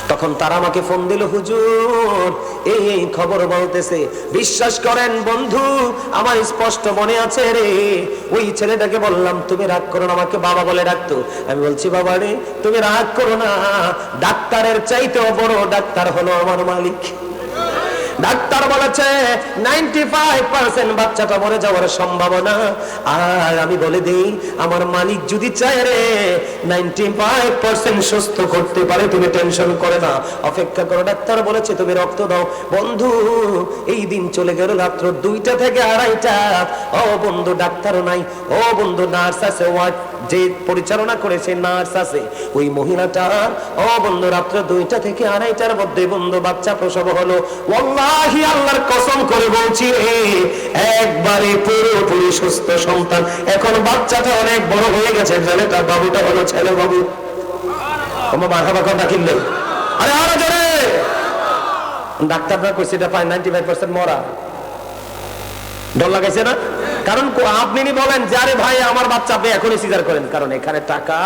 তখন তারা আমাকে ফোন দিল, হুজুর এই খবর বলতেছে। বিশ্বাস করেন বন্ধু, আমার স্পষ্ট মনে আছে রে, ওই ছেলেটাকে বললাম তুমি রাগ করো না, আমাকে বাবা বলে ডাকতো। আমি বলছি, বাবা রে তুমি রাগ করো না, ডাক্তারের চাইতেও বড় ডাক্তার হলো আমার মালিক। ডাক্তার বলেছে 95% বাচ্চাটা মরে যাওয়ার সম্ভাবনা। আর আমি বলে দেই, আমার মালিক যদি চায় রে 95% সুস্থ করতে পারে, তুমি টেনশন করে না, অপেক্ষা করো। ডাক্তার বলেছে তুমি রক্ত দাও। বন্ধু, এই দিন চলে গেল রাত্র 2টা থেকে 2:30। ও বন্ধু, ডাক্তারও নাই, ও বন্ধু নার্স আছে, ওয়ার্ড যে পরিচালনা করেছে নার্স আছে, ওই মহিলাটা ও বন্ধু রাত্রে 2টা থেকে 2:30টার মধ্যে বন্ধু বাচ্চা প্রসব হলো। ওয়াল্লাহি আল্লাহর কসম করে বলছি একবারে পুরোপুরি সুস্থ সন্তান। এখন বাচ্চাটা অনেক বড় হয়ে গেছে, ছেলেটা বাবুটা হলো ছেলে বাবু। আমার মারহাবা কথা কিনলে আরে আরো জোরে। ডাক্তাররা কইছে এটা 95% মরা। ডর লাগাইছে না? কারণ আপনি বলেন যে আরে ভাই আমার বাচ্চা, আপনি এখনই সিজার করেন, কারণ এখানে টাকা।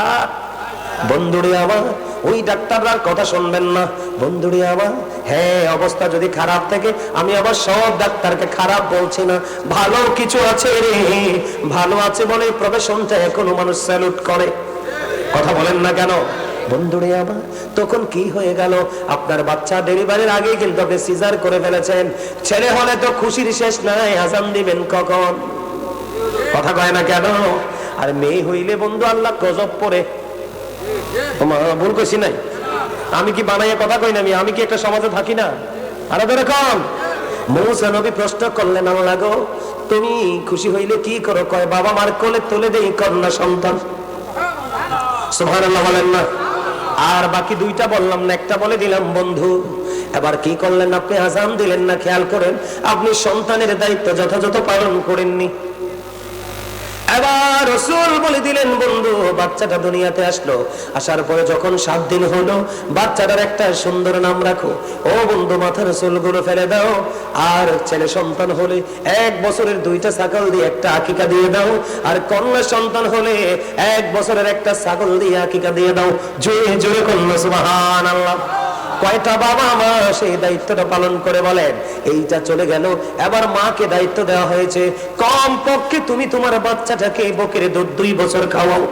বন্ধুরে আমার ওই ডাক্তাররার কথা শুনবেন না বন্ধুরে আমার। হ্যাঁ, অবস্থা যদি খারাপ থাকে, আমি আবার সব ডাক্তারকে খারাপ বলছি না, ভালো কিছু আছে রে, ভালো আছে বলে প্রফেশনটা এখনো মানুষ স্যালুট করে। কথা বলেন না কেন বন্ধুরে আমার? তখন কি হয়ে গেল, আপনার বাচ্চা ডেলিভারির আগে কিন্তু আপনি সিজার করে ফেলেছেন। ছেলে হলে তো খুশির শেষ নাই, আজান দিবেন কখন? কথা কয় না কেন? আর মেয়ে হইলে বন্ধু আল্লাহ গজব পড়ে। ভুল কইছি নাই? আমি কি বানাইয়া কথা কই না? আমি কি একটা সমাজে থাকি না? আর এরকম মুসা নবী প্রশ্ন করলেন, আল্লাহ গো তুমি খুশি হইলে কি করো? কয় বাবা মার কোলে তুলে দেই কন্যা সন্তান। সুবহানাল্লাহ বলেন না? আর বাকি 2টা বললাম না, একটা বলে দিলাম বন্ধু। এবার কি করলেন আপনি? আজান দিলেন না, খেয়াল করেন, আপনি সন্তানের দায়িত্ব যথাযথ পালন করেননি। এবার রাসূল বলে দিলেন বন্ধু বাচ্চাটা দুনিয়াতে আসলো, আসার পরে যখন 7 দিন হলো, বাচ্চাটার একটা সুন্দর নাম রাখো। ও বন্ধু মাথার চুলগুলো ফেলে দাও। আর ছেলে সন্তান হলে 1 বছরের 2টা ছাগল দিয়ে একটা আকিকা দিয়ে দাও। আর কন্যা সন্তান হলে 1 বছরের একটা ছাগল দিয়ে আকিকা দিয়ে দাও। জোরে জোরে কন্যা সুবহানাল্লাহ। কয়টা বাবা মা সেই দায়িত্বটা পালন করে বলেন? এইটা চলে গেল। এবার মাকে দায়িত্ব দেওয়া হয়েছে, কম পক্ষে তুমি তোমার বাচ্চাটাকে বুকের দুধ 2 বছর খাওয়াও।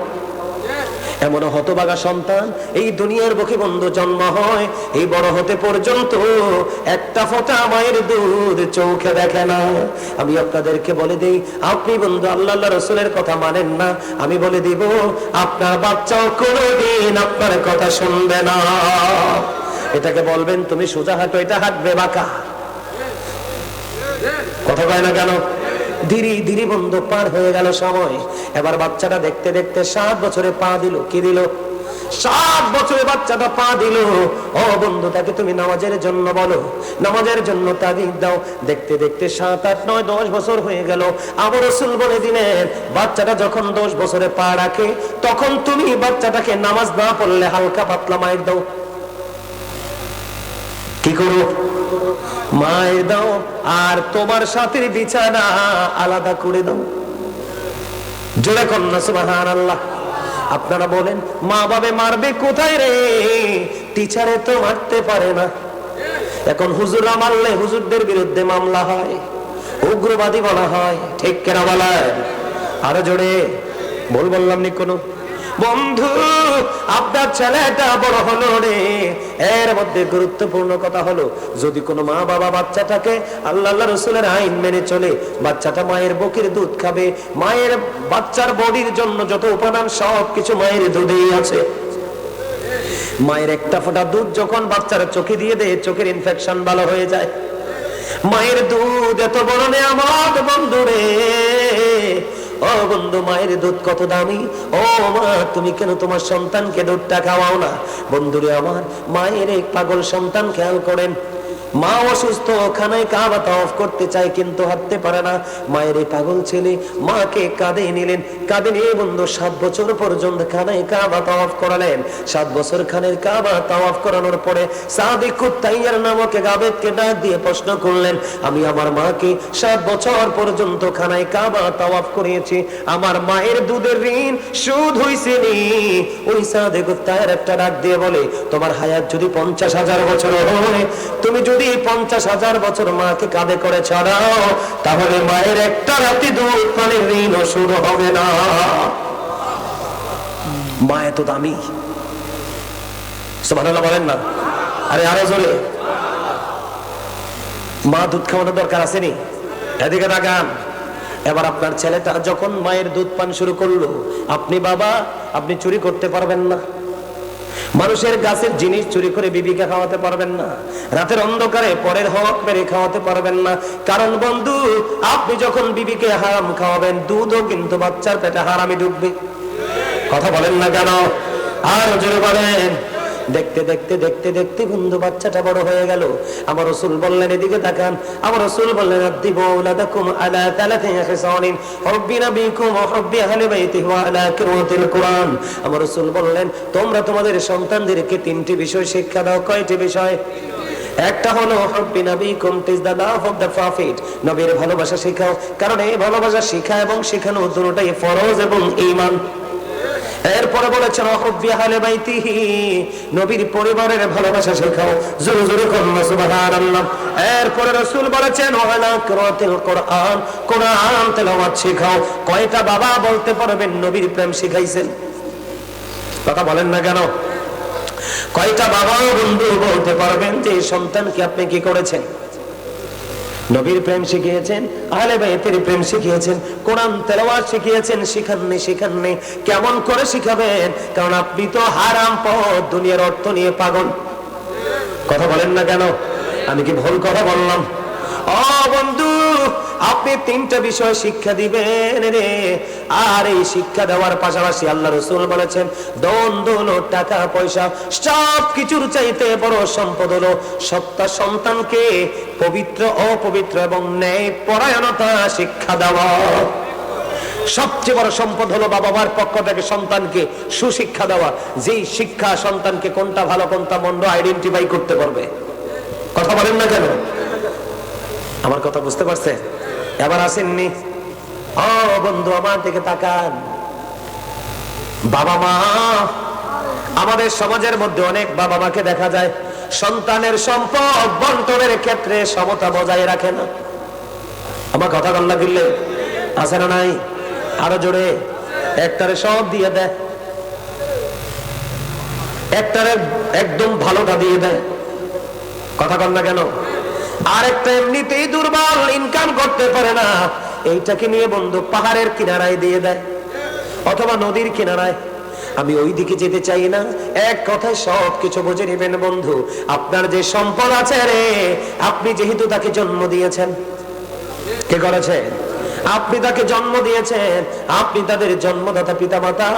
এমন হতভাগা সন্তান এই দুনিয়ার বুকে বন্ধু জন্ম হয়, এই বড় হতে পর্যন্ত একটা ফোঁটা মায়ের দুধ চোখে দেখে না। আমি আপনাদেরকে বলে দেই, আপনি বন্ধু আল্লাহ রাসূলের কথা মানেন না, আমি বলে দিব আপনার বাচ্চাও কোনোদিন আপনার কথা শুনবে না। এটাকে বলবেন তুমি সোজা হাঁটো, এটা হাঁটবে বাঁকা। কথা কয় না কেন? ধীরে ধীরে বন্ধু পার হয়ে গেল সময়। এবার বাচ্চাটা দেখতে দেখতে 7 বছরে পা দিল। কি দিল? 7 বছরে বাচ্চাটা পা দিল। ও বন্ধু তাকে তুমি নামাজের জন্য বলো, নামাজের জন্য তাগিদ দাও। দেখতে দেখতে 7, 8, 9, 10 বছর হয়ে গেল। আবার রাসূল বলে দিলেন বাচ্চাটা যখন 10 বছরে পা রাখে, তখন তুমি বাচ্চাটাকে নামাজ না পড়লে হালকা পাতলা মায়ের দাও। কি করো? মায়ের দাও। আর তোমার সাথে বিছানা আলাদা করে দাও। জোরে কন্যা সুবহানাল্লাহ। আপনারা বলেন মা বাবা মারবে কোথায় রে? টিচারে তো মারতে পারে না। এখন হুজুররা মারলে হুজুরদের বিরুদ্ধে মামলা হয়, উগ্রবাদী বলা হয়। ঠিক কেনা বলায়? আরো জোরে বললাম নি কোনো? বন্ধু আপনার ছেলেটা বড় হলো রে। এর মধ্যে গুরুত্বপূর্ণ কথা হলো, যদি কোনো মা বাবা বাচ্চাটাকে আল্লাহ রাসূলের আইন মেনে চলে, বাচ্চাটা মায়ের বুকের দুধ খাবে। মায়ের বাচ্চার বডির জন্য যত উপাদান সব কিছু মায়ের দুধেই আছে। মায়ের একটা ফোঁটা দুধ যখন বাচ্চার চোখে দিয়ে দেয়, চোখের ইনফেকশন ভালো হয়ে যায়। মায়ের দুধ এত বড় নেয়ামত বন্ধু রে। ও বন্ধু মায়ের দুধ কত দামি। ও মা তুমি কেন তোমার সন্তানকে দুধটা খাওয়াও না? বন্ধুরে আমার, মায়ের এক পাগল সন্তান খেয়াল করেন। মা অসুস্থ, খানায় কাবা তাওয়াফ করতে চায় কিন্তু হাঁটতে পারে না। মায়ের এই পাগল ছেলে মাকে কাঁধে নিলেন, কাঁধে নিয়ে বন্ধু 7 বছর পর্যন্ত খানায় কাবা তাওয়াফ করালেন। 7 বছর খানের কাবা তাওয়াফ করানোর পরে সাদিকুত তাইয়ার নামক এক আবেদকে ডাক দিয়ে প্রশ্ন করলেন, আমি আমার মাকে 7 বছর পর্যন্ত খানায় কাবা তাওয়াফ করিয়েছি, আমার মায়ের দুধের ঋণ শোধ হইছে নি? ওই সাদিকুত তাইয়ার একটা ডাক দিয়ে বলে, তোমার হায়াত যদি 50,000 বছর হয়, তুমি যদি 50,000 বছর মাকে কাঁধে করে ছড়াও, তাহলে মায়ের একটা রাতি দুধ পানির ঋণ শোধ হবে না। মা এত দামি। সুবহানাল্লাহ বলেন না? আরে আরো জোরে। মা দুধ খাওয়ানোর দরকার আসেনি? এদিকে তাকান। এবার আপনার ছেলেটা যখন মায়ের দুধ পান শুরু করলো, আপনি বাবা, আপনি চুরি করতে পারবেন না। মানুষের গাছের জিনিস চুরি করে বিবিকে খাওয়াতে পারবেন না। রাতের অন্ধকারে পরের হক মেরে খাওয়াতে পারবেন না। কারণ বন্ধু আপনি যখন বিবিকে হারাম খাওয়াবেন, দুধও কিন্তু বাচ্চার পেটে হারামই ঢুকবে। কথা বলেন না কেন? আর জোরে বলেন। দেখতে দেখতে দেখতে দেখতে বন্ধু বাচ্চাটা বড় হয়ে গেল। আমার রাসূল বললেন এদিকে তাকান। আমার রাসূল বললেন আদিবু আওলাদাকুম আলা তালাতি হিসানিন হুব্বি নাবিকুম ওয়া হুব্বি আহলি বাইতিহি ওয়া আলা কিরাতিল কুরআন। আমার রাসূল বললেন তোমরা তোমাদের সন্তানদেরকে তিনটি বিষয় শিক্ষা দাও। কয়টি বিষয়? একটা হলো হুব্বি নাবিকুম, টিজ দা লাভ অফ দা প্রফেট, নবীর ভালোবাসা শেখাও, কারণ এই ভালোবাসা শেখা এবং শেখানো দুটোটাই ফরজ এবং ঈমান। এরপরে বলেছেন হুব্বি আহলি বাইতিহি, নবীর পরিবারের ভালোবাসা শেখাও। জোরে জোরে বলুন সুবহানাল্লাহ। এরপরে রাসূল বলেছেন ওয়ালা কিরাতিল কুরআন, কোরআন তেলাওয়াত শেখাও। কয়টা বাবা বলতে পারবেন নবীর প্রেম শিখাইছেন? কথা বলেন না কেন? কয়টা বাবা বন্ধু বলতে পারবেন যে সন্তানকে আপনি কি করেছেন? নবীর প্রেম শিখিয়েছেন, আহলে বাইতের প্রেম শিখিয়েছেন, কোরআন তেলাওয়াত শিখিয়েছেন। শিখাননি কেমন করে শিখাবেন? কারণ আপনি তো হারাম পথ, দুনিয়ার অর্থ নিয়ে পাগল। কথা বলেন না কেন? আমি কি ভুল কথা বললাম? ও বন্ধু, আপনি তিনটা বিষয় শিক্ষা দিবেন রে। আর এই শিক্ষা দেওয়ার পাশাপাশি আল্লাহ রাসূল বলেছেন ধন দৌলত টাকা পয়সা সব কিছুর চাইতে বড় সম্পদ হলো সত্য সন্তানকে পবিত্র অপবিত্র এবং ন্যায় পরায়ণতা শিক্ষা দেওয়া। সবচেয়ে বড় সম্পদ হলো বাবা মার পক্ষ থেকে সন্তানকে সুশিক্ষা দেওয়া, যেই শিক্ষা সন্তানকে কোনটা ভালো কোনটা মন্দ আইডেন্টিফাই করতে পারবে। কথা বলেন না কেন? আমার কথা বুঝতে পারছে? এবার আসেননি? ও বন্ধু আমার দিকে তাকান। বাবা মা, আমাদের সমাজের মধ্যে অনেক বাবা মাকে দেখা যায় সন্তানের সম্পদ বন্টনের ক্ষেত্রে সমতা বজায় রাখে না। আমার কথা বল না দিলে আছে না নাই? আরো জোরে। একটারে সব দিয়ে দেয়, একটারে একদম ভালোটা দিয়ে দেয়। কথা বল না কেন? আরেকটা এমনিতেই দুর্বল, ইনকাম করতে পারে না, এইটাকে নিয়ে বন্ধু পাহাড়ের কিনারায় দিয়ে দেয় অথবা নদীর কিনারায়। আমি ওই দিকে যেতে চাই না। এক কথায় সব কিছু বুঝে নেবেন বন্ধু। আপনার যে সম্পদ আছে রে, আপনি যেহেতু তাকে জন্ম দিয়েছেন, কে করেছে? আপনি তাকে জন্ম দিয়েছেন, আপনি তাদের জন্মদাতা পিতামাতা।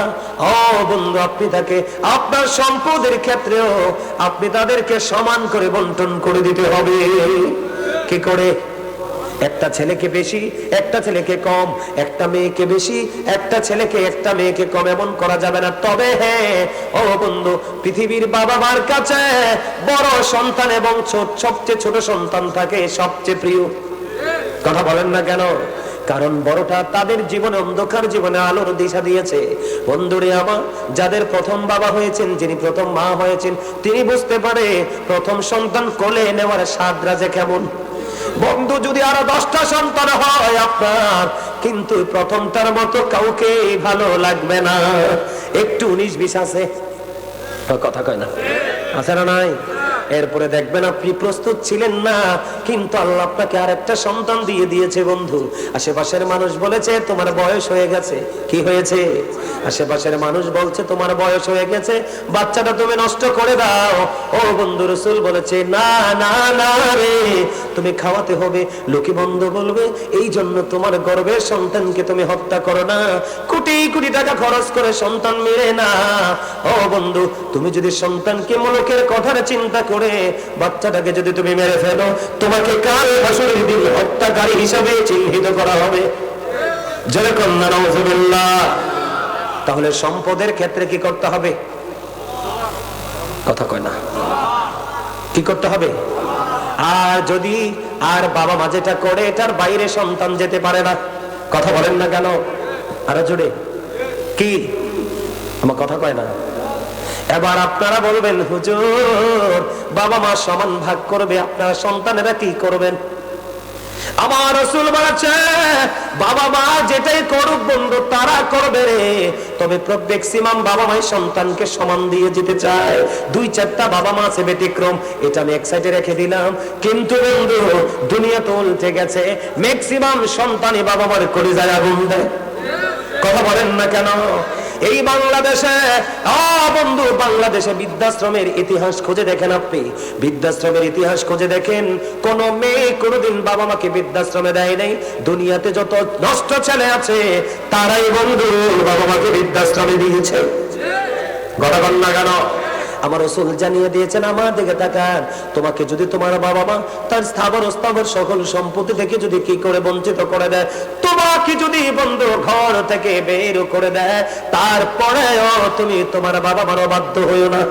ও বন্ধু, আপনি তাকে আপনার সম্পদের ক্ষেত্রেও আপনি তাদেরকে সমান করে বন্টন করে দিতে হবে। কি করে? একটা ছেলেকে বেশি, একটা ছেলেকে কম, একটা মেয়েকে বেশি, একটা ছেলেকে একটা মেয়েকে কম, এমন করা যাবে না। তবে হ্যাঁ ও বন্ধু, পৃথিবীর বাবা মার কাছে বড় সন্তান এবং সবচেয়ে ছোট সন্তান থাকে সবচেয়ে প্রিয়। কথা বলেন না কেন? কারণ বড়টা তাদের জীবনে অন্ধকার জীবনে আলোর দিশা দিয়েছে। বন্ধুরে আমার, যাদের প্রথম বাবা হয়েছেন, যিনি প্রথম মা হয়েছেন, তিনি বুঝতে পারে প্রথম সন্তান কোলে নেওয়ার স্বাদ রাজে কেমন। বন্ধু, যদি আরো 10টা সন্তান হয় আপনার, কিন্তু প্রথমটার মতো কাউকে ভালো লাগবে না। একটু 19-20 আছে, কথা কয় না? আছে না নাই? এরপরে দেখবেন আপনি প্রস্তুত ছিলেন না, কিন্তু আল্লাহ আপনাকে আরেকটা সন্তান দিয়ে দিয়েছে বন্ধু। আশেপাশের মানুষ বলেছে তোমার বয়স হয়ে গেছে। কি হয়েছে? আশেপাশের মানুষ বলছে তোমার বয়স হয়ে গেছে, বাচ্চাটা তুমি নষ্ট করে দাও। ও বন্ধু, রাসূল বলেছে না না না রে, তুমি খাওয়াতে হবে। লোকে বন্ধু বলবে এই জন্য তোমার গর্ভের সন্তানকে তুমি হত্যা করো না। কোটি কোটি টাকা খরচ করে সন্তান মেরে না। ও বন্ধু, তুমি যদি সন্তানকে মুলুকের কথার চিন্তা করে বাচ্চাটাকে যদি তুমি মেরে ফেলো, তোমাকে কাল হাসরের দিন হত্যাকারী হিসাবে চিহ্নিত করা হবে। জোরে কন্যা নাউজুবিল্লাহ। তাহলে সম্পদের ক্ষেত্রে কি করতে হবে? কথা কয় না? কি করতে হবে? আর যদি আর বাবা মা যেটা করে এটার বাইরে সন্তান যেতে পারে না। কথা বলেন না কেন? আরো জোরে। কি? আমার কথা কয় না? এবার আপনারা বলবেন হুজুর, বাবা মা সমান ভাগ করবে, আপনারা সন্তানেরা কি করবেন? আমার রাসূল বলেছে বাবা মা যেটাই করুক বন্ধু তারা করবে রে, তবে ম্যাক্সিমাম বাবা মাই সন্তানকে সমান দিয়ে যেতে চায়। 2-4টা বাবা মা আছে ব্যতিক্রম, এটা আমি এক সাইডে রেখে দিলাম। কিন্তু বন্ধু, দুনিয়া তো উল্টে গেছে, ম্যাক্সিমাম সন্তানই বাবা মার কলিজায় আগুন দেয়। কথা বলেন না কেন? এই বাংলাদেশে বন্ধু, বাংলাদেশে বৃদ্ধাশ্রমের ইতিহাস খুঁজে দেখেন আপনি, বৃদ্ধাশ্রমের ইতিহাস খুঁজে দেখেন, কোন মেয়ে কোনদিন বাবা মাকে বৃদ্ধাশ্রমে দেয় নাই। দুনিয়াতে যত নষ্ট ছেলে আছে তারাই বন্ধু বাবা মাকে বৃদ্ধাশ্রমে দিয়েছে। ঘটনা না কেন? আমার রাসূল জানিয়ে দিয়েছেন, আমার দিকে তাকান, তোমাকে যদি তোমার বাবা মা তার স্থাবর অস্থাবর সকল সম্পত্তি থেকে যদি কি করে বঞ্চিত করে দেয়, তোমাকে যদি বন্ধু ঘর থেকে বের করে দেয়, তারপরেও তুমি তোমার বাবা মার বাধ্য হইও না।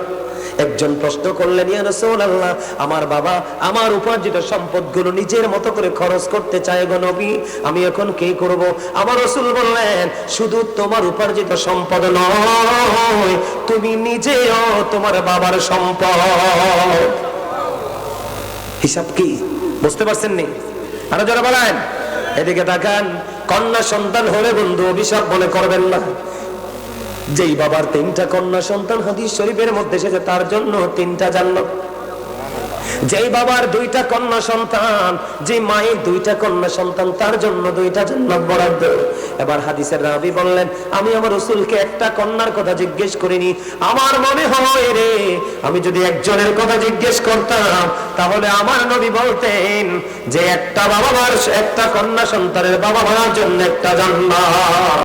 একজন প্রশ্ন করলেন, ইয়া রাসূলুল্লাহ, আমার বাবা আমার উপার্জিত সম্পদগুলো নিজের মতো করে খরচ করতে চায় গো নবী, আমি এখন কি করব? আমার রাসূল বললেন, শুধু তোমার উপার্জিত সম্পদ নয়, তুমি নিজেও তোমার বাবার সম্পদ। হিসাব কি বুঝতে পারছেন নি? আরো যারা বলেন, এদিকে তাকান। কন্যা সন্তান হলে বন্ধু অভিশাপ মনে করবেন না। যেই বাবার 3টা কন্যা সন্তান হাদিস শরীফের মধ্যে এসেছে, তার জন্য 3টা জান্নাত। যেই বাবার 2টা কন্যা সন্তান, যে মায়ের 2টা কন্যা সন্তান, তার জন্য 2টা জান্নাত বরাদ্দ। এবার হাদিসের রাবী বললেন, আমি আমার রাসূলকে একটা কন্যার কথা জিজ্ঞেস করিনি, আমার মনে হয় রে, আমি যদি একজনের কথা জিজ্ঞেস করতাম তাহলে আমার নবী বলতেন যে একটা বাবা মার একটা কন্যা সন্তানের বাবা মার জন্য একটা জান্নাত।